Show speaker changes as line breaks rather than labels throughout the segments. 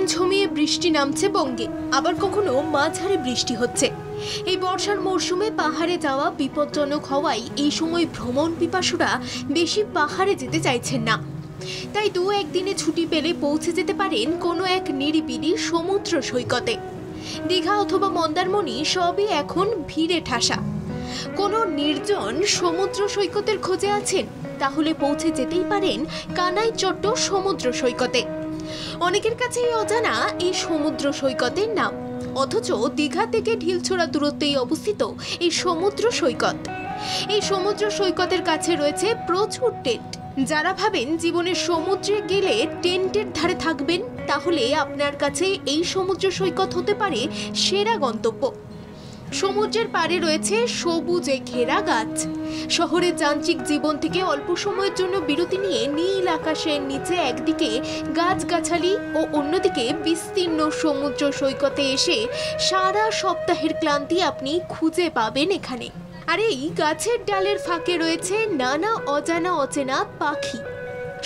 ঝমঝমিয়ে বৃষ্টি নামছে বঙ্গে, আবার কখনো মাঝারি বৃষ্টি হচ্ছে। এই বর্ষার মরশুমে পাহাড়ে যাওয়া বিপজ্জনক হওয়ায় এই সময় ভ্রমণ পিপাসুরা বেশি পাহাড়ে যেতে চাইছেন না। তাই দু একদিনে ছুটি পেলে পৌঁছে যেতে পারেন কোনো এক নিরিবিলি সমুদ্র সৈকতে। দীঘা অথবা মন্দারমণি সবই এখন ভিড়ে ঠাসা। কোনো নির্জন সমুদ্র সৈকতের খোঁজে আছেন? তাহলে পৌঁছে যেতেই পারেন কানাইচট্ট সমুদ্র সৈকতে। অনেকের কাছেই অজানা এই সমুদ্র সৈকতের নাম, অথচ দীঘা থেকে ঢিলছোড়া দূরত্বেই অবস্থিত এই সমুদ্র সৈকত। এই সমুদ্র সৈকতের কাছে রয়েছে প্রচুর টেন্ট। যারা ভাবেন জীবনের সমুদ্রে গেলে টেন্টের ধারে থাকবেন, তাহলে আপনার কাছে এই সমুদ্র সৈকত হতে পারে সেরা গন্তব্য। সমুদ্রের পাড়ে রয়েছে সবুজে ঘেরা গাছ। শহরের যান্ত্রিক জীবন থেকে অল্প সময়ের জন্য বিরতি নিয়ে নীল আকাশের নিচে একদিকে গাছগাছালি ও অন্যদিকে বিস্তীর্ণ সমুদ্র সৈকতে এসে সারা সপ্তাহের ক্লান্তি আপনি খুঁজে পাবেন এখানে। আর এই গাছের ডালের ফাঁকে রয়েছে নানা অজানা অচেনা পাখি।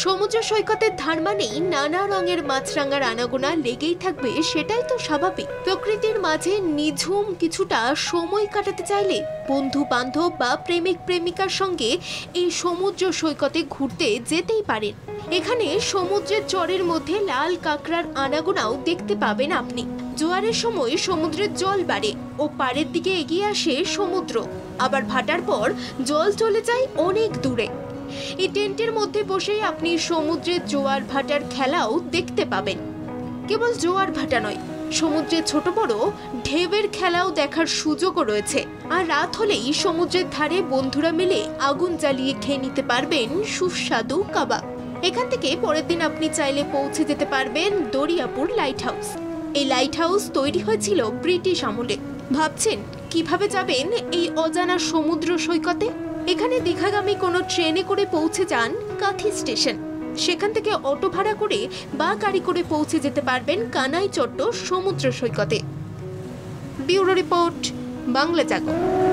সমুদ্র সৈকতের ধার মানেই নানা রঙের মাছরাঙার আনাগোনা লেগেই থাকবে, সেটাই তো স্বাভাবিক। প্রকৃতির মাঝে নিঝুম কিছুটা সময় কাটাতে চাইলে বন্ধু বান্ধব বা প্রেমিক প্রেমিকার সঙ্গে এই সমুদ্র সৈকতে ঘুরতে যেতেই পারেন। এখানে সমুদ্রের চরের মধ্যে লাল কাঁকড়ার আনাগোনাও দেখতে পাবেন আপনি। জোয়ারের সময় সমুদ্রের জল বাড়ে ও পাড়ের দিকে এগিয়ে আসে সমুদ্র, আবার ভাটার পর জল চলে যায় অনেক দূরে। এই টেন্টের মধ্যে বসেই আপনি সমুদ্রের জোয়ার ভাটার খেলাও দেখতে পাবেন। কেবল জোয়ার ভাটা নয়, সমুদ্রের ছোট বড় ঢেউয়ের খেলাও দেখার সুযোগও রয়েছে। আর রাত হলেই সমুদ্রের ধারে বন্ধুরা মিলে আগুন জ্বালিয়ে খেয়ে নিতে পারবেন সুস্বাদু কাবাব। এখান থেকে পরের দিন আপনি চাইলে পৌঁছে যেতে পারবেন দরিয়াপুর লাইট হাউস। এই লাইট হাউস তৈরি হয়েছিল ব্রিটিশ আমলে। ভাবছেন কিভাবে যাবেন এই অজানা সমুদ্র সৈকতে? এখানে দীঘাগামী কোনো ট্রেনে করে পৌঁছে যান কাঁথি স্টেশন। সেখান থেকে অটো ভাড়া করে বা গাড়ি করে পৌঁছে যেতে পারবেন কানাইচট্ট সমুদ্র সৈকতে। ব্যুরো রিপোর্ট, বাংলা জাগরণ।